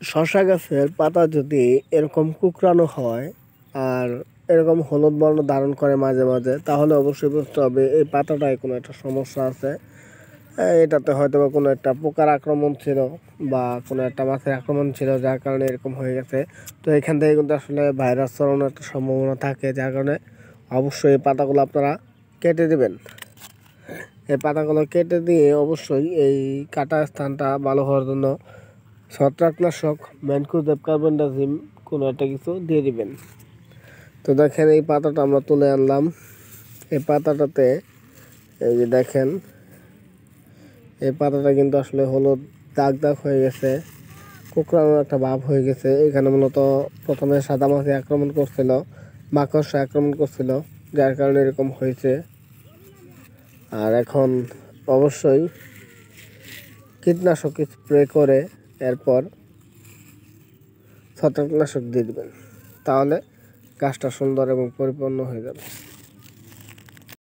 শসা গাছের পাতা যদি এরকম কুঁকড়ানো হয় আর এরকম হলুদ বর্ণ ধারণ করে মাঝে মাঝে, তাহলে অবশ্যই বুঝতে হবে এই পাতাটায় কোনো একটা সমস্যা আছে। এটাতে হয়তো বা কোনো একটা পোকার আক্রমণ ছিল বা কোনো একটা মাছের আক্রমণ ছিল, যার কারণে এরকম হয়ে গেছে। তো এখান থেকে কিন্তু আসলে ভাইরাস ছড়ানোর একটা সম্ভাবনা থাকে, যার কারণে অবশ্যই এই পাতাগুলো আপনারা কেটে দেবেন। এই পাতাগুলো কেটে দিয়ে অবশ্যই এই কাটা স্থানটা ভালো হওয়ার জন্য ছত্রাকনাশক ম্যানকোজেব কার্বনডাজিম কোনো একটা কিছু দিয়ে দিবেন। তো দেখেন এই পাতাটা আমরা তুলে আনলাম। এই পাতাটাতে এই যে দেখেন, এই পাতাটা কিন্তু আসলে হলুদ দাগ দাগ হয়ে গেছে, কুকড়ানোর একটা ভাব হয়ে গেছে। এখানে মূলত প্রথমে সাদা মাছি আক্রমণ করছিল, মাকড়সা আক্রমণ করছিল, যার কারণে এরকম হয়েছে। আর এখন অবশ্যই কীটনাশক স্প্রে করে এরপর ছত্রাকনাশক দিয়ে দেবেন, তাহলে গাছটা সুন্দর এবং পরিপূর্ণ হয়ে যাবে।